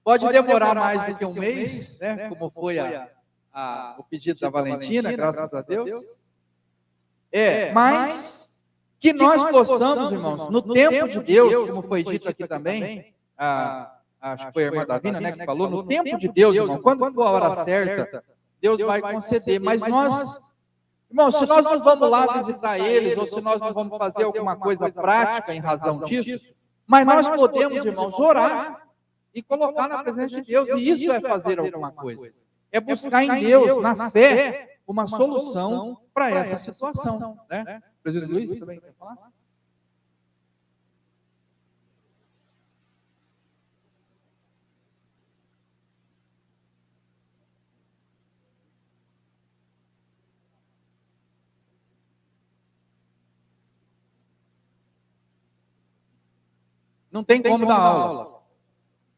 Pode demorar mais do que um mês, né, como foi o pedido da Valentina, graças a Deus. Mas que nós possamos, irmãos, no tempo de Deus, como foi dito aqui também, acho que foi a irmã Davina, né, que falou, no tempo de Deus, irmão, quando for a hora certa, Deus vai conceder. Mas nós, irmãos, se nós não vamos lá visitar eles, ou se nós não vamos fazer alguma coisa prática em razão disso, mas nós podemos, irmãos, orar e colocar na presença de Deus, e isso é fazer alguma coisa. É buscar em Deus, na fé, uma solução para essa situação, né? Presidente Luiz, também quer falar? Não tem como dar aula.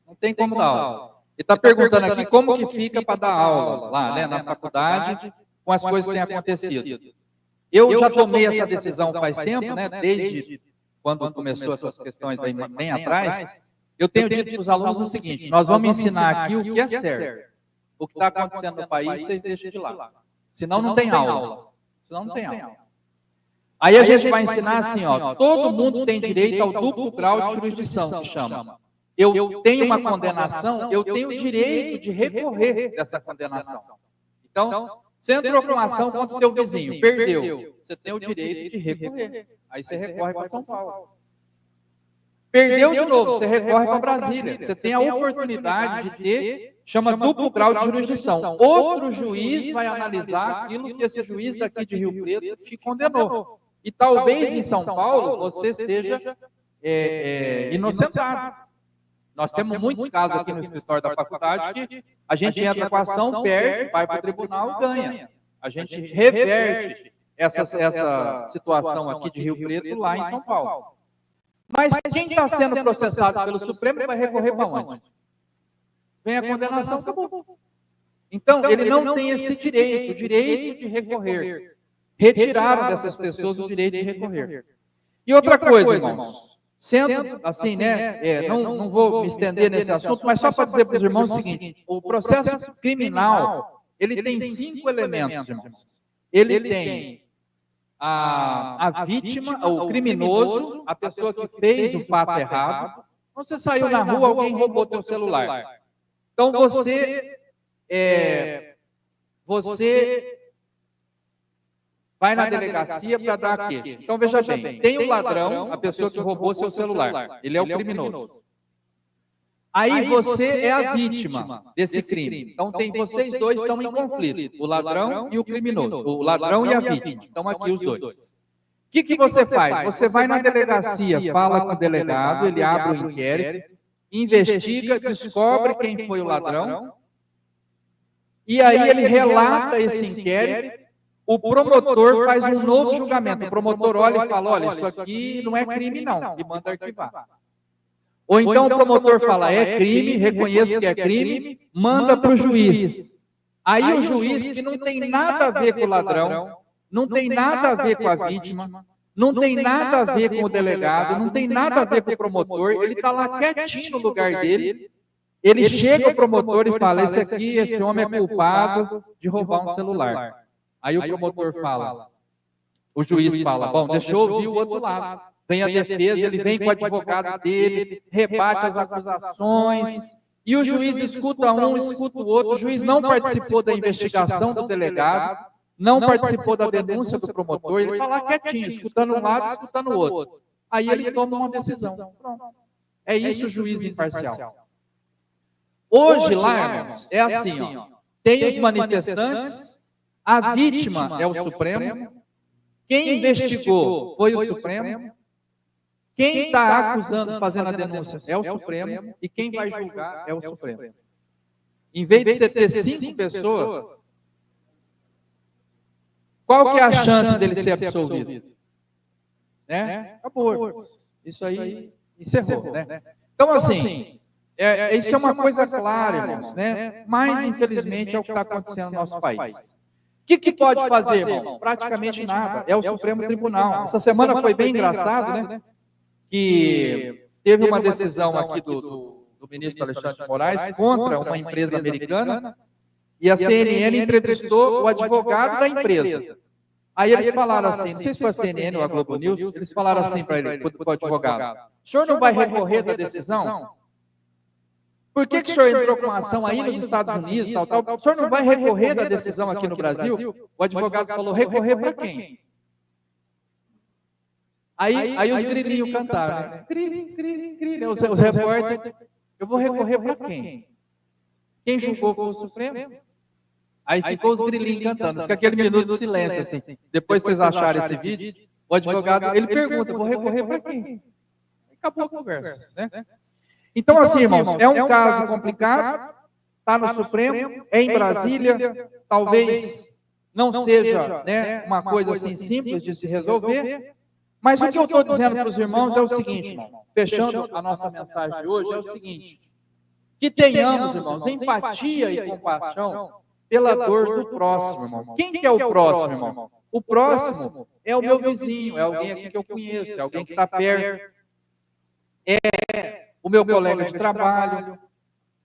Não tem como dar aula. Ele está perguntando aqui como que fica para dar aula lá, né, na faculdade, com as coisas que têm acontecido. Eu já tomei essa decisão faz tempo, né, desde quando começou essas questões aí bem atrás. Eu tenho dito para os alunos o seguinte, nós vamos ensinar aqui o que é certo. O que está acontecendo no país, vocês deixam de lado. Senão não tem aula. Senão não tem aula. Aí a gente vai ensinar assim, ó, todo mundo tem direito ao duplo grau de jurisdição, que chama. Eu tenho uma condenação, eu tenho o direito de recorrer dessa condenação. Então, você entrou com uma ação contra o teu vizinho, perdeu. Você tem o direito de recorrer. Aí você recorre para São Paulo. Perdeu de novo, você recorre para Brasília. Você tem a oportunidade de ter chama duplo grau de jurisdição. Outro juiz vai analisar aquilo que esse juiz daqui de Rio Preto te condenou. E talvez em São Paulo você seja inocentado. Nós temos muitos casos aqui no escritório da faculdade que a gente entra com a ação, perde, vai para o tribunal e ganha. A gente reverte essa situação aqui de Rio Preto lá em São Paulo. Mas quem está sendo processado pelo Supremo vai recorrer para onde? Vem a condenação, acabou. Então, ele não tem esse direito, o direito de recorrer. Retiraram dessas pessoas o direito de recorrer. E outra coisa, irmãos, sendo assim, né, não vou me estender nesse assunto, mas só para dizer para os irmãos o seguinte, o processo criminal, ele tem 5 elementos, irmãos. Ele tem a vítima, o criminoso, a pessoa que fez o fato errado. Você saiu na rua, alguém roubou teu celular. Então, você vai na delegacia para dar a queixa. Então, veja bem, tem o ladrão, a pessoa que roubou seu celular. Ele é o criminoso. Aí você é a vítima desse crime. Então, vocês dois estão em conflito, o ladrão e o criminoso. O ladrão e a vítima. Estão aqui os dois. O que você faz? Você vai na delegacia, fala com o delegado, ele abre o inquérito, investiga, descobre quem foi o ladrão, e aí ele relata esse inquérito, o promotor faz um novo julgamento. O promotor olha e fala, olha, isso aqui não é crime não, e manda arquivar. Ou então o promotor fala, é crime, reconheço que é crime, manda para o juiz. Aí o juiz, que não tem nada a ver com o ladrão, não tem nada a ver com a vítima, não tem nada a ver com o delegado, não tem nada a ver com o promotor, ele está lá quietinho no lugar dele, ele chega ao promotor e fala, esse homem é culpado de roubar um celular. Aí o promotor fala, o juiz fala, bom, deixa eu ouvir o outro lado. Vem a defesa, ele vem com o advogado dele, rebate as acusações, e o juiz escuta um, escuta o outro, o juiz não participou da investigação do delegado, não participou da denúncia do promotor, ele está lá quietinho, escutando um lado, escutando o outro. Aí ele toma uma decisão. Pronto. É isso o juiz imparcial. Hoje lá, irmãos, é assim, ó, tem os manifestantes, a vítima é o Supremo, quem investigou foi o Supremo, quem está acusando, fazendo a denúncia é o Supremo, e quem vai julgar é o Supremo. Em vez de você ter 5 pessoas, qual que é a chance dele ser absolvido? Né? Acabou. Isso aí encerrou, né? Então, assim, isso é uma coisa clara, irmãos, né? Mas, infelizmente, é o que está acontecendo no nosso país. O que pode fazer, irmão? Praticamente nada. É o Supremo Tribunal. Essa semana foi bem engraçado, né? Que teve uma decisão aqui do ministro Alexandre de Moraes contra uma empresa americana e a CNN entrevistou o advogado da empresa. Aí eles falaram assim, não sei se foi a CNN ou a Globo News, eles falaram assim para ele, para o advogado, o senhor não vai recorrer da decisão? Por que o senhor entrou com uma ação aí nos Estados Unidos, tal? O senhor não vai recorrer da decisão aqui no Brasil? O advogado falou, recorrer para quem? Aí os grilinhos cantaram, né? Grilinho. Os repórteres, eu vou recorrer para quem? Quem julgou foi o Supremo? Aí ficou os grilinhos cantando, fica aquele minuto de silêncio, assim. Depois vocês acharem esse vídeo, o advogado, ele pergunta, vou recorrer para quem? Acabou a conversa, né? Então, assim, irmãos, é um caso complicado, está no Supremo, é em Brasília, talvez não seja, né, uma coisa assim simples de se resolver, mas o que eu estou dizendo para os irmãos é o seguinte, irmão, fechando a nossa mensagem de hoje, é o seguinte, que tenhamos, irmãos, empatia e compaixão pela dor do próximo, irmão. Quem que é o próximo, irmão? O próximo é o meu vizinho, é alguém aqui que eu conheço, é alguém que está perto, é o meu colega de trabalho,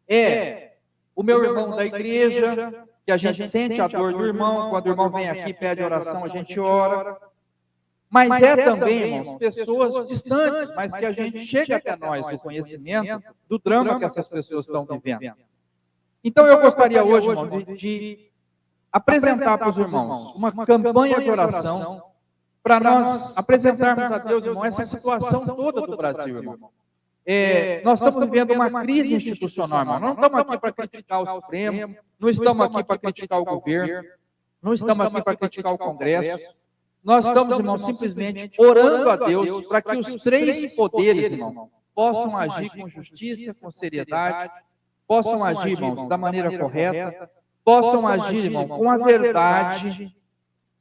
é o meu irmão da igreja, que a gente sente a dor do irmão, quando o irmão vem aqui e pede oração, a gente ora. Mas é também, irmãos, pessoas distantes, mas que a gente chega até nós o conhecimento do drama que essas pessoas estão vivendo. Então eu gostaria hoje, irmão, de apresentar para os irmãos uma campanha de oração para nós apresentarmos a Deus, irmão, essa situação toda do Brasil, irmão. nós estamos vivendo uma crise institucional, irmão. Não estamos aqui para criticar o Supremo, não estamos aqui para criticar o governo, não estamos aqui para criticar o Congresso. Nós estamos, irmão, simplesmente orando a Deus para que os três poderes, irmão, possam agir com justiça, com seriedade, possam agir, irmãos, da maneira correta, possam agir, irmão, com a verdade,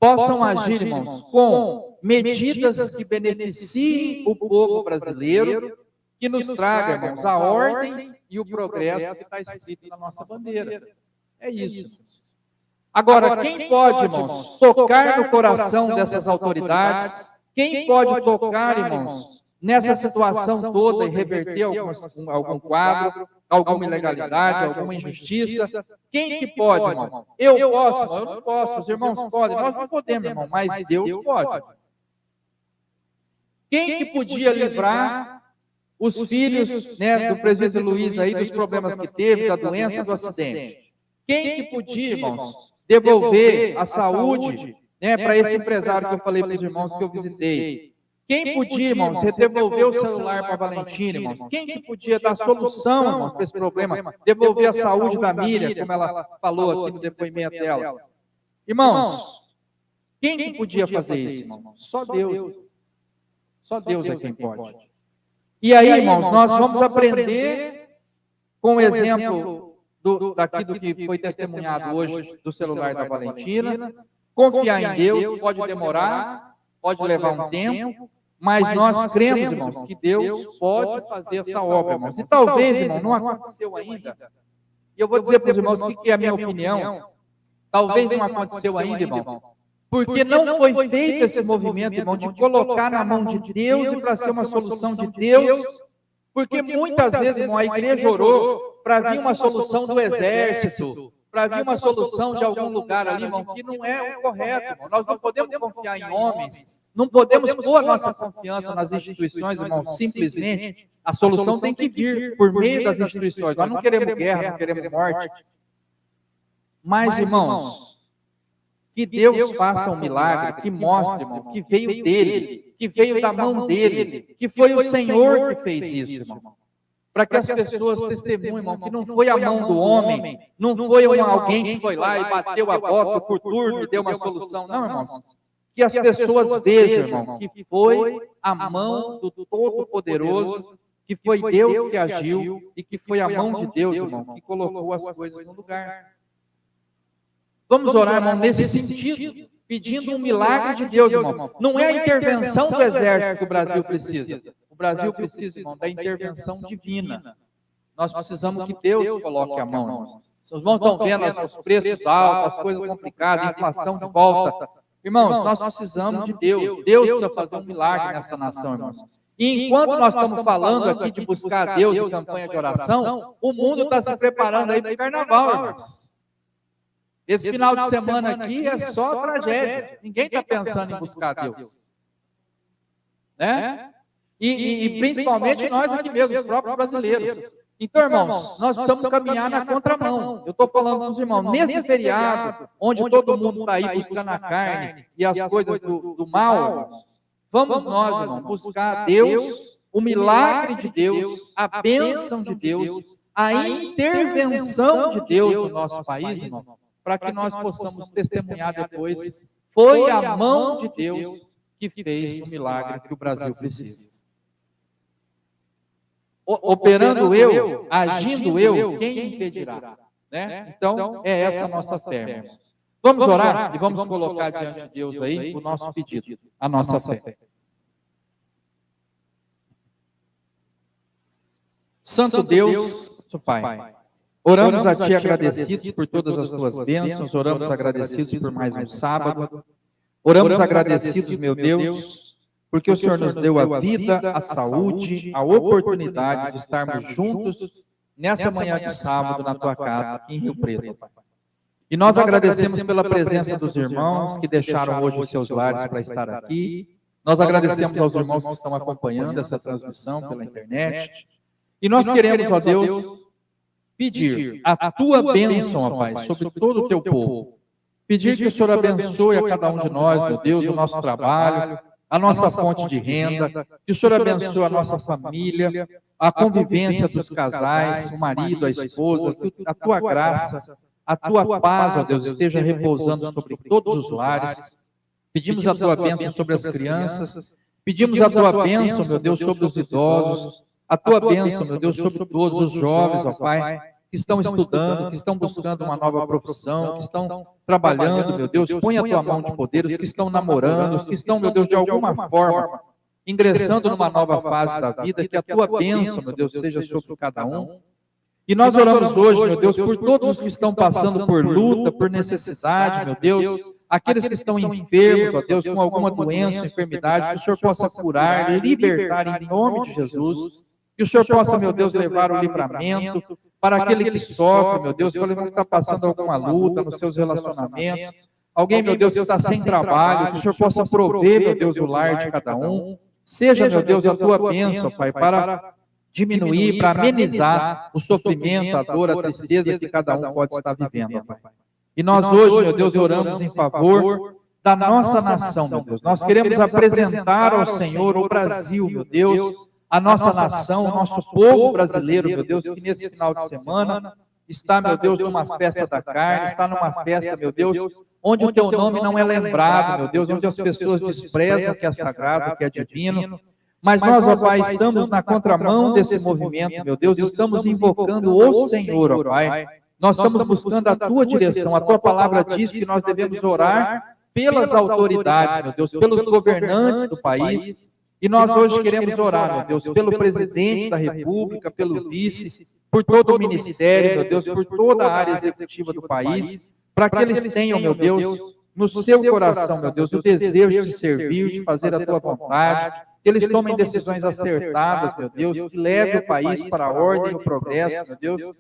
possam agir, irmãos, com medidas que beneficiem o povo brasileiro, que nos traga, irmãos, a ordem e o progresso que está escrito na nossa bandeira. É isso. Agora, quem pode, irmãos, tocar no coração dessas autoridades? Quem pode tocar, irmãos, nessa situação toda e reverter algum quadro, alguma ilegalidade, alguma injustiça? Quem que pode, irmão? Eu posso, irmão, eu não posso, os irmãos podem, nós não podemos, irmão, mas Deus pode. Quem que podia livrar os filhos, né, do presbítero Luiz aí dos problemas que teve, da doença, do acidente? Quem que podia, irmãos, devolver a saúde, né, para esse empresário que eu falei para os irmãos que eu visitei? Quem podia, irmãos, devolver o celular para a Valentina, irmãos? Quem que podia dar solução, irmãos, para esse problema? Devolver a saúde da Miriam, como ela falou aqui no depoimento dela. Irmãos, quem que podia fazer isso, irmãos? Só Deus. Só Deus é quem pode. E aí, irmãos, nós vamos aprender com o exemplo daqui do que foi testemunhado hoje do celular da Valentina. Confiar em Deus pode demorar, pode levar um tempo, mas nós cremos, irmãos, que Deus pode fazer essa obra, irmãos. E talvez, irmão, não aconteceu ainda. E eu vou dizer para os irmãos o que é a minha opinião. Talvez não aconteceu ainda, irmão, porque não foi feito esse movimento, irmão, de colocar na mão de Deus e para ser uma solução de Deus, porque muitas vezes, irmão, a igreja orou para vir uma solução do exército, para vir uma solução de algum lugar ali, irmão, que não é o correto, irmão. Nós não podemos confiar em homens, não podemos pôr a nossa confiança nas instituições, irmão, simplesmente. A solução tem que vir por meio das instituições. Nós não queremos guerra, não queremos morte. Mas, irmãos, que Deus faça um milagre, que mostre, irmão, que veio dele, que veio da mão dele, que foi o Senhor que fez isso, irmão. Para que as pessoas testemunhem, irmão, que não foi a mão do homem, não foi alguém que foi lá e bateu a bota por turno e deu uma solução. Não, irmãos. Que as pessoas vejam, irmão, que foi a mão do Todo-Poderoso, que foi Deus que agiu e que foi a mão de Deus, irmão, que colocou as coisas no lugar. Vamos orar, irmão, nesse sentido, pedindo um milagre de Deus, irmão. Não é a intervenção do exército que o Brasil precisa. O Brasil precisa, irmão, da intervenção divina. Nós precisamos que Deus coloque a mão, irmãos. Os irmãos estão vendo os preços altos, as coisas complicadas, a inflação de volta. Irmãos, nós precisamos de Deus. Deus precisa fazer um milagre nessa nação, irmãos. E enquanto nós estamos falando aqui de buscar Deus em campanha de oração, o mundo está se preparando aí para o carnaval, irmãos. Esse final de semana aqui é só tragédia. Ninguém está pensando em buscar Deus. Né? E principalmente nós aqui mesmo, os próprios brasileiros. Então, irmãos, nós precisamos caminhar na contramão. Eu estou falando com os irmãos, nesse feriado, onde todo mundo está aí buscando a carne e as coisas do mal, irmãos, vamos nós, irmãos, buscar Deus, o milagre de Deus, a bênção de Deus, a intervenção de Deus no nosso país, irmão, para que nós possamos testemunhar depois. Foi a mão de Deus que fez o milagre que o Brasil precisa. Operando eu, agindo eu, quem impedirá? Né? Então, é essa a nossa fé, irmãos. Vamos orar e vamos colocar diante de Deus aí o nosso pedido, a nossa fé. Santo Deus, nosso Pai, oramos a Ti agradecidos por todas as Tuas bênçãos, oramos agradecidos por mais um sábado, oramos agradecidos, meu Deus, porque o Senhor nos deu a vida, a saúde, a oportunidade de estarmos juntos nessa manhã de sábado na Tua casa, aqui em Rio Preto, Pai. E nós agradecemos pela presença dos irmãos que deixaram hoje os seus lares para estar aqui. Nós agradecemos aos irmãos que estão acompanhando essa transmissão pela internet. E nós queremos, ó Deus, pedir a Tua bênção, ó Pai, sobre todo o Teu povo. Pedir que o Senhor abençoe a cada um de nós, meu Deus, o nosso trabalho, a nossa fonte de renda, que o Senhor abençoe a nossa família, a convivência dos casais, o marido, a esposa, a tua graça, a tua paz, ó Deus, esteja repousando sobre todos os lares. Pedimos a tua bênção sobre as crianças, pedimos a tua bênção, meu Deus, sobre os idosos, a tua bênção, meu Deus, sobre todos os jovens, ó Pai, que estão estudando, que estão buscando uma nova profissão, que estão trabalhando, meu Deus, põe a tua mão de poder, os que estão namorando, os que estão, meu Deus, de alguma forma, ingressando numa nova fase da vida, que a tua bênção, meu Deus, seja sobre cada um. E nós oramos hoje, meu Deus, por todos os que estão passando por luta, por necessidade, meu Deus, aqueles que estão enfermos, ó Deus, com alguma doença, enfermidade, que o Senhor possa curar, libertar em nome de Jesus, que o Senhor possa, meu Deus, levar o livramento para aquele que sofre, meu Deus, para ele que está passando alguma luta nos seus relacionamentos, alguém, meu Deus, que está sem trabalho, que o Senhor possa prover, meu Deus, o lar de cada um. Seja, meu Deus, a tua bênção, Pai, para diminuir, para amenizar o sofrimento, a dor, a tristeza que cada um pode estar vivendo, Pai. E nós hoje, meu Deus, oramos em favor da nossa nação, meu Deus. Nós queremos apresentar ao Senhor o Brasil, meu Deus, a nossa nação, o nosso povo brasileiro, meu Deus, que nesse final de semana está, meu Deus, numa festa da carne, está numa festa, meu Deus, onde o teu nome não é lembrado, meu Deus, onde as pessoas desprezam o que é sagrado, o que é divino. Mas nós, ó Pai, estamos na contramão desse movimento, meu Deus, estamos invocando o Senhor, ó Pai. Nós estamos buscando a tua direção, a tua palavra diz que nós devemos orar pelas autoridades, meu Deus, pelos governantes do país. E nós hoje queremos orar, meu Deus, pelo presidente da República, pelo vice, por todo o ministério, meu Deus, por toda a área executiva do país, para que eles tenham, meu Deus, no seu coração, meu Deus, o desejo de servir, de fazer a tua vontade, que eles tomem decisões acertadas, meu Deus, que leve o país para a ordem e o progresso, meu Deus,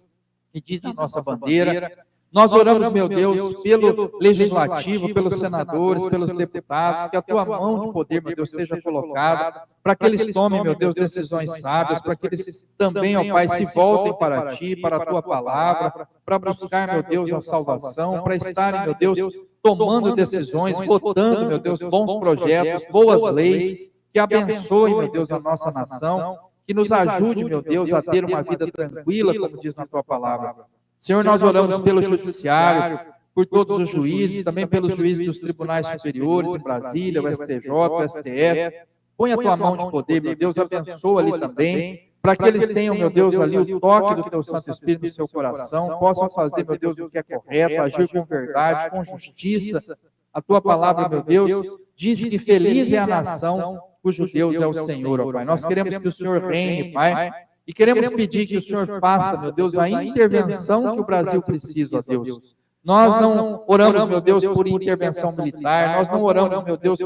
que diz na nossa bandeira. Nós oramos, meu Deus, pelo legislativo, pelos senadores, pelos deputados, que a tua mão de poder, meu Deus, seja colocada, para que eles tomem, meu Deus, decisões sábias, para que eles também, ó Pai, se voltem para ti, para a tua palavra, para buscar, meu Deus, a salvação, para estarem, meu Deus, tomando decisões, votando, meu Deus, bons projetos, boas leis, que abençoe, meu Deus, a nossa nação, que nos ajude, meu Deus, a ter uma vida tranquila, como diz na tua palavra. Senhor, nós oramos pelo judiciário, por todos os juízes, também pelos juízes dos tribunais superiores em Brasília, o STJ, o STF. Põe a tua mão de poder, meu Deus, abençoa ali também, para que eles tenham, meu Deus, ali o toque do teu Santo Espírito no seu coração, possam fazer, meu Deus, o que é correto, agir com verdade, com justiça. A tua palavra, meu Deus, diz que feliz é a nação cujo Deus é o Senhor, ó Pai. Nós queremos que o Senhor reine, Pai, e queremos pedir que o Senhor faça, meu Deus, a intervenção que o Brasil precisa, ó Deus. Nós não oramos, meu Deus, por intervenção militar, nós não oramos, meu Deus,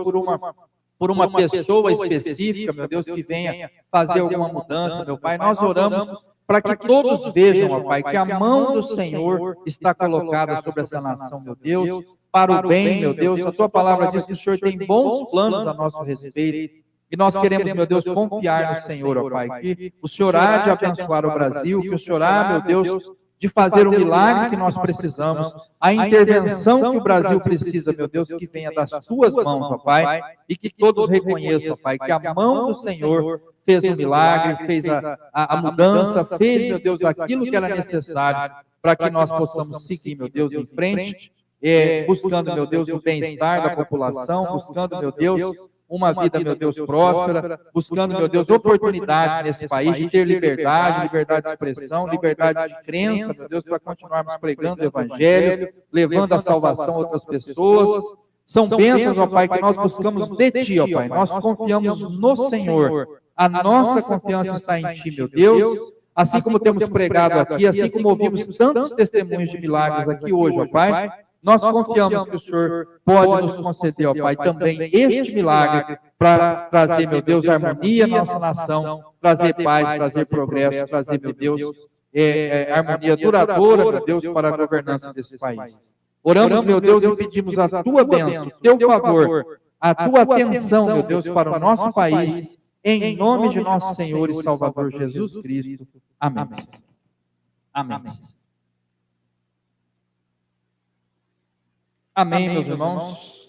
por uma pessoa específica, meu Deus, que venha fazer alguma mudança, meu Pai. Nós oramos para que todos vejam, ó Pai, que a mão do Senhor está colocada sobre essa nação, meu Deus, para o bem, meu Deus. A tua palavra diz que o Senhor tem bons planos a nosso respeito. E nós queremos, meu Deus, confiar no Senhor, ó Pai, que o Senhor há de abençoar o Brasil, que o Senhor há, meu Deus, de fazer o milagre que nós precisamos, a intervenção que o Brasil precisa, meu Deus, que venha das tuas mãos, ó Pai, e que todos reconheçam, ó Pai, que a mão do Senhor fez o milagre, fez a mudança, fez, meu Deus, aquilo que era necessário para que nós possamos seguir, meu Deus, em frente, buscando, meu Deus, o bem-estar da população, buscando, meu Deus, uma vida, meu Deus, próspera, buscando, meu Deus, oportunidades nesse país de ter liberdade, liberdade de expressão, liberdade de crença, meu Deus, para continuarmos pregando o Evangelho, levando a salvação a outras pessoas. São bênçãos, ó Pai, que nós buscamos de Ti, ó Pai. Nós confiamos no Senhor. A nossa confiança está em Ti, meu Deus. Assim como temos pregado aqui, assim como ouvimos tantos testemunhos de milagres aqui hoje, ó Pai, nós confiamos que o Senhor pode nos conceder, ó Pai, também este milagre para trazer, meu Deus, harmonia na nossa nação, trazer paz, trazer progresso, trazer, meu Deus, harmonia duradoura, meu Deus, para a governança desse país. Oramos, meu Deus, e pedimos a tua bênção, o teu favor, a tua atenção, meu Deus, para o nosso país, em nome de nosso Senhor e Salvador Jesus Cristo. Amém. Amém. Amém, meus irmãos.